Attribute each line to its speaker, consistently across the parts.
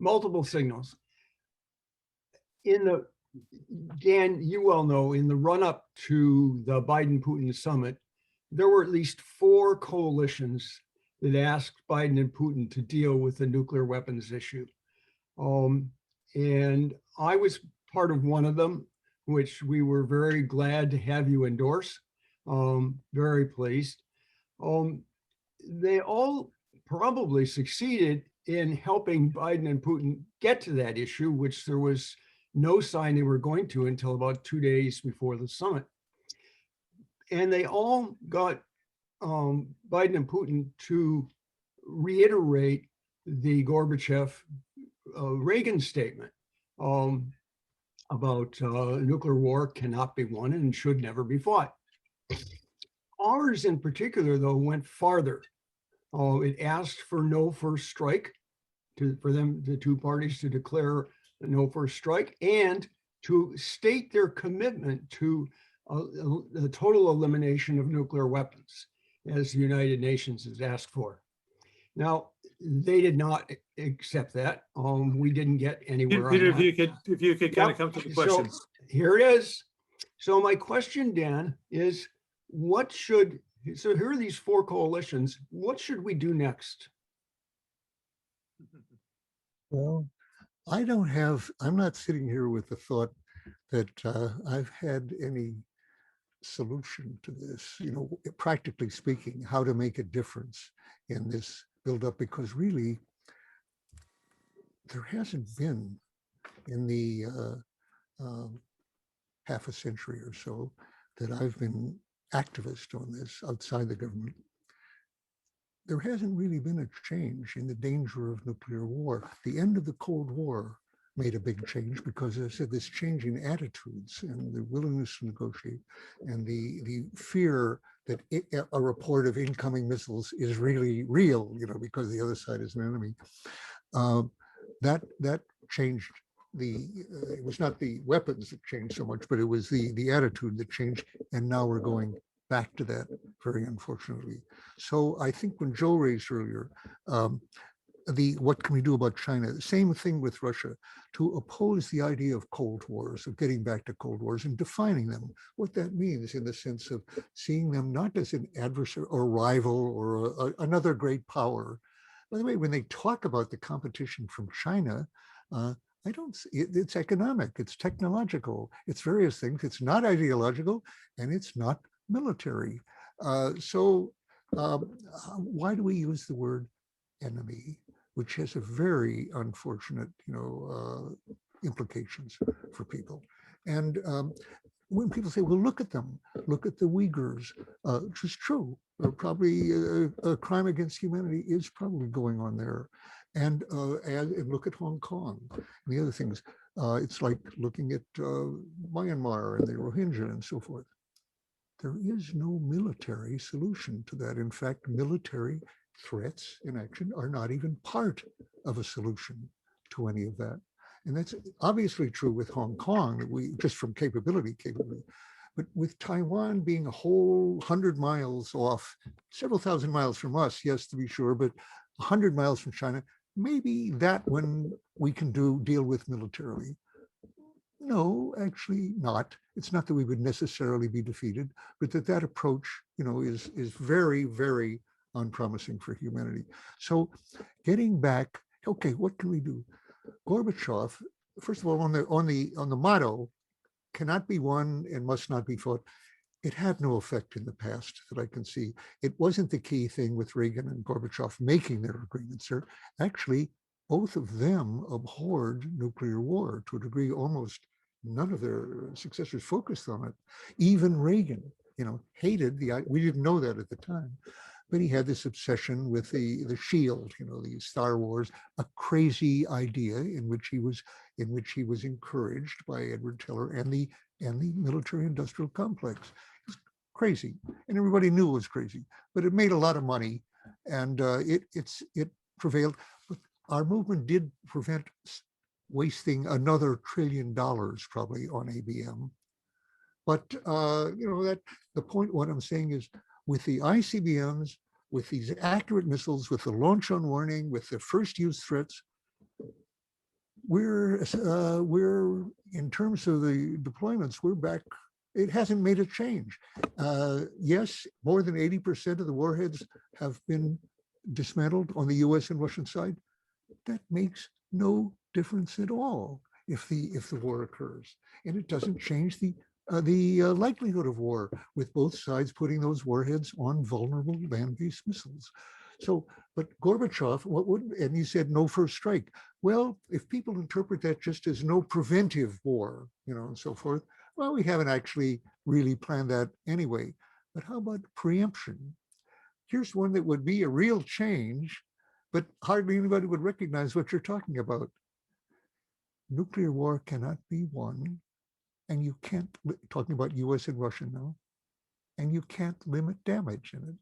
Speaker 1: multiple signals. Dan, you well know, in the run-up to the Biden-Putin summit, there were at least 4 coalitions that asked Biden and Putin to deal with the nuclear weapons issue. And I was part of one of them, which we were very glad to have you endorse. Very pleased. They all probably succeeded in helping Biden and Putin get to that issue, which there was no sign they were going to until about 2 days before the summit. And they all got Biden and Putin to reiterate the Gorbachev Reagan statement about nuclear war cannot be won and should never be fought. Ours in particular, though, went farther. It asked for no first strike, for them, the 2 parties, to declare no first strike and to state their commitment to the total elimination of nuclear weapons, as the United Nations has asked for. Now, they did not accept that. We didn't get anywhere.
Speaker 2: Peter,
Speaker 1: on that.
Speaker 2: if you could kind of come to the question.
Speaker 1: So here it is. So my question, Dan, is so here are these 4 coalitions. What should we do next?
Speaker 3: Well, I'm not sitting here with the thought that I've had any solution to this, practically speaking, how to make a difference in this buildup, because really there hasn't been in the half a century or so that I've been activist on this outside the government. There hasn't really been a change in the danger of nuclear war. The end of the Cold War made a big change because, as I said, this change in attitudes and the willingness to negotiate and the fear that a report of incoming missiles is really real, because the other side is an enemy. That changed it was not the weapons that changed so much, but it was the attitude that changed. And now we're going back to that, very unfortunately. So I think when Joe raised earlier, what can we do about China? The same thing with Russia, to oppose the idea of Cold Wars, of getting back to Cold Wars and defining them, what that means in the sense of seeing them not as an adversary or rival or another great power. By the way, when they talk about the competition from China, it's economic, it's technological, it's various things. It's not ideological and it's not military. So why do we use the word enemy, which has a very unfortunate, implications for people? And when people say, well, look at them, look at the Uyghurs, which is true, probably a crime against humanity is probably going on there. And look at Hong Kong and the other things. It's like looking at Myanmar and the Rohingya and so forth. There is no military solution to that. In fact, military threats in action are not even part of a solution to any of that. And that's obviously true with Hong Kong, that we just from capability. But with Taiwan being a whole 100 miles off, several thousand miles from us, yes, to be sure, but 100 miles from China, maybe that one we can deal with militarily. No, actually not. It's not that we would necessarily be defeated, but that approach, is very, very unpromising for humanity. So getting back, okay, what can we do? Gorbachev, first of all, on the motto, cannot be won and must not be fought. It had no effect in the past that I can see. It wasn't the key thing with Reagan and Gorbachev making their agreements. Actually, both of them abhorred nuclear war to a degree almost none of their successors focused on it. Even Reagan, hated we didn't know that at the time, but he had this obsession with the shield, the Star Wars, a crazy idea in which he was encouraged by Edward Teller and the military-industrial complex. It was crazy, and everybody knew it was crazy, but it made a lot of money, and it prevailed. But our movement did prevent wasting another $1 trillion probably on ABM. But that the point, what I'm saying is, with the ICBMs, with these accurate missiles, with the launch on warning, with the first use threats, we're in terms of the deployments, we're back. It hasn't made a change. Yes, more than 80% of the warheads have been dismantled on the US and Russian side. That makes no difference at all if the war occurs. And it doesn't change the likelihood of war with both sides putting those warheads on vulnerable land-based missiles. So, but Gorbachev, and you said no first strike. Well, if people interpret that just as no preventive war, and so forth, well, we haven't actually really planned that anyway. But how about preemption? Here's one that would be a real change, but hardly anybody would recognize what you're talking about. Nuclear war cannot be won, and you can't, talking about US and Russia now, and you can't limit damage in it.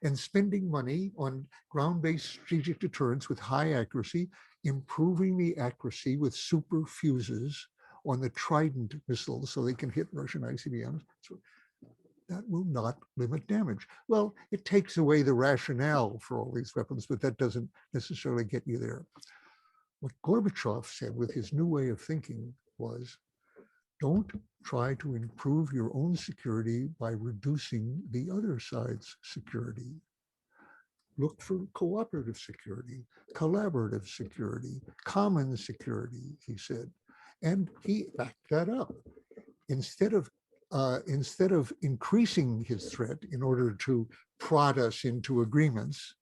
Speaker 3: And spending money on ground-based strategic deterrence with high accuracy, improving the accuracy with super fuses on the Trident missiles so they can hit Russian ICBMs, so that will not limit damage. Well, it takes away the rationale for all these weapons, but that doesn't necessarily get you there. What Gorbachev said with his new way of thinking was, don't try to improve your own security by reducing the other side's security. Look for cooperative security, collaborative security, common security, he said. And he backed that up. Instead of increasing his threat in order to prod us into agreements,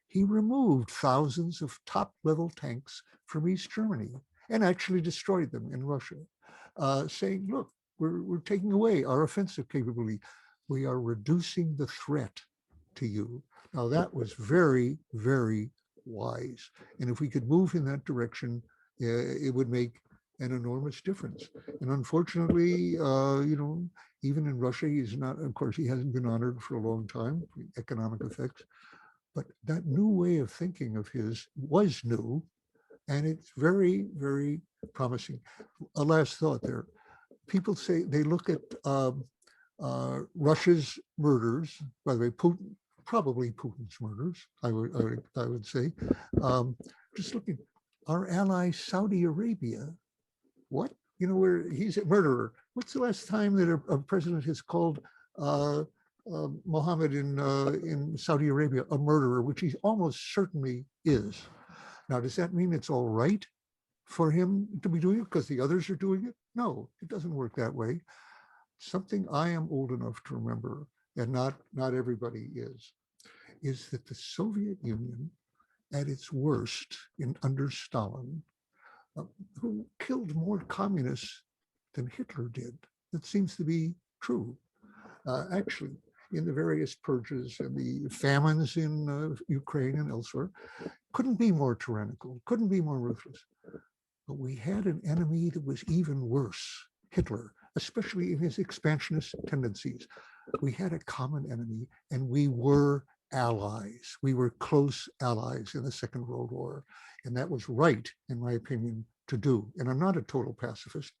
Speaker 3: he removed thousands of top-level tanks from East Germany and actually destroyed them in Russia, saying, look, we're taking away our offensive capability. We are reducing the threat to you. Now, that was very, very wise. And if we could move in that direction, it would make an enormous difference. And unfortunately, even in Russia, he's not, of course, he hasn't been honored for a long time, economic effects. But that new way of thinking of his was new, and it's very, very promising. A last thought there. People say they look at Russia's murders, by the way, Putin, probably Putin's murders, I would say. Just looking, our ally Saudi Arabia, what? Where he's a murderer. What's the last time that a president has called Mohammed in Saudi Arabia a murderer, which he almost certainly is? Now, does that mean it's all right for him to be doing it because the others are doing it? No, it doesn't work that way. Something I am old enough to remember, and not everybody is that the Soviet Union at its worst under Stalin, who killed more communists than Hitler did. That seems to be true. Actually, in the various purges and the famines in Ukraine and elsewhere, couldn't be more tyrannical, couldn't be more ruthless. But we had an enemy that was even worse, Hitler, especially in his expansionist tendencies. We had a common enemy, and we were allies. We were close allies in the Second World War. And that was right, in my opinion, to do. And I'm not a total pacifist.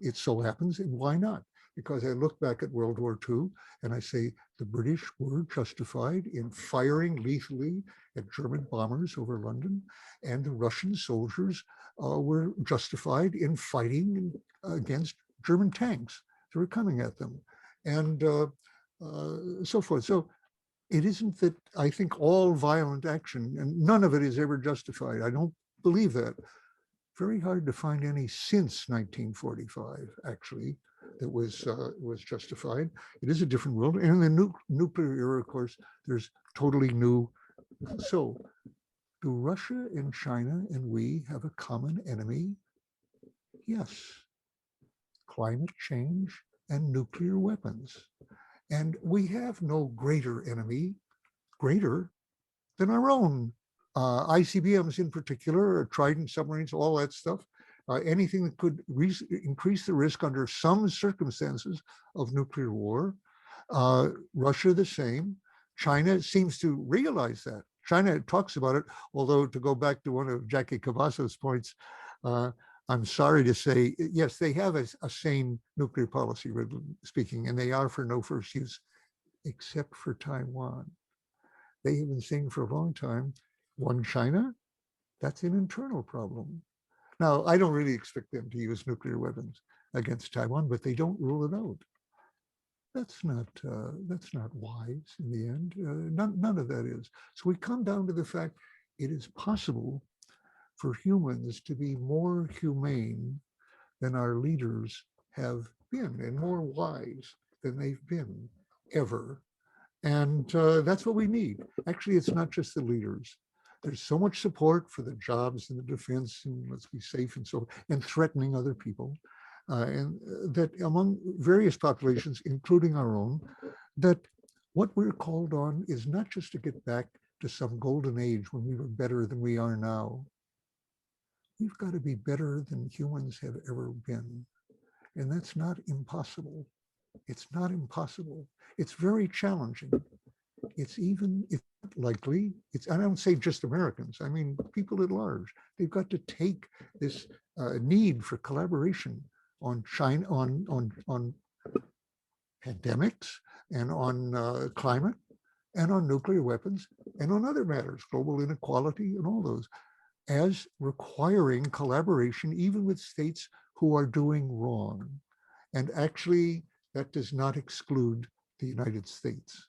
Speaker 3: It so happens, and why not? Because I look back at World War II and I say the British were justified in firing lethally at German bombers over London, and the Russian soldiers were justified in fighting against German tanks that were coming at them, and so forth. So it isn't that I think all violent action, and none of it is ever justified. I don't believe that. Very hard to find any since 1945, actually, that was justified. It is a different world. And in the nuclear era, of course, there's totally new. So do Russia and China and we have a common enemy? Yes. Climate change and nuclear weapons. And we have no greater enemy, greater than our own ICBMs in particular, Trident submarines, all that stuff. Anything that could increase the risk under some circumstances of nuclear war. Russia the same. China seems to realize that. China talks about it, although to go back to one of Jackie Cavazos' points, I'm sorry to say, yes, they have a sane nuclear policy, speaking, and they are for no first use, except for Taiwan. They have been saying for a long time, one China, that's an internal problem. Now, I don't really expect them to use nuclear weapons against Taiwan, but they don't rule it out. That's not wise in the end. None of that is. So we come down to the fact it is possible for humans to be more humane than our leaders have been, and more wise than they've been ever. And that's what we need. Actually, it's not just the leaders. There's so much support for the jobs and the defense and let's be safe and so, and threatening other people. And that among various populations, including our own, that what we're called on is not just to get back to some golden age when we were better than we are now. We've got to be better than humans have ever been. And that's not impossible. It's not impossible. It's very challenging. It's not likely. I don't say just Americans. I mean, people at large. They've got to take this need for collaboration on China, on pandemics, and on climate, and on nuclear weapons, and on other matters, global inequality, and all those, as requiring collaboration, even with states who are doing wrong. And actually, that does not exclude the United States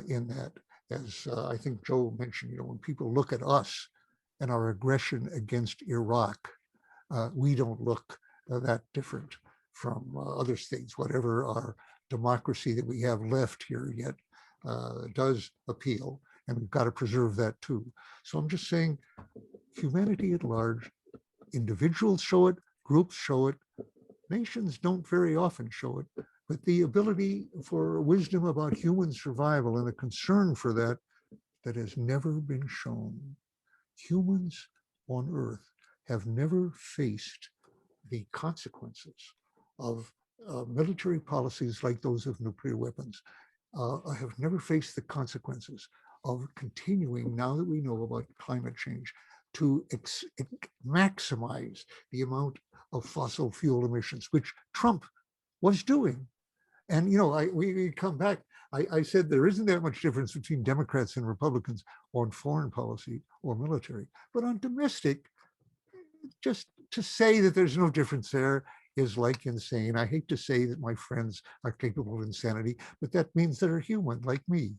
Speaker 3: in that. As I think Joe mentioned, when people look at us and our aggression against Iraq, we don't look that different from other states, whatever our democracy that we have left here yet does appeal, and we've got to preserve that too. So I'm just saying, humanity at large, individuals show it, groups show it, nations don't very often show it, but the ability for wisdom about human survival and a concern for that has never been shown. Humans on Earth have never faced the consequences of military policies like those of nuclear weapons. Have never faced the consequences of continuing, now that we know about climate change, to maximize the amount of fossil fuel emissions, which Trump was doing. And we come back. I said there isn't that much difference between Democrats and Republicans on foreign policy or military, but on domestic, just to say that there's no difference there is like insane. I hate to say that my friends are capable of insanity, but that means they're human like me.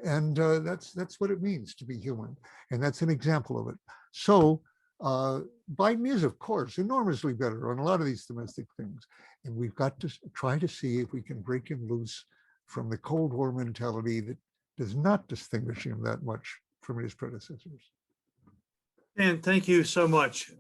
Speaker 3: And that's what it means to be human. And that's an example of it. So Biden is, of course, enormously better on a lot of these domestic things. And we've got to try to see if we can break him loose from the Cold War mentality that does not distinguish him that much from his predecessors.
Speaker 2: And thank you so much.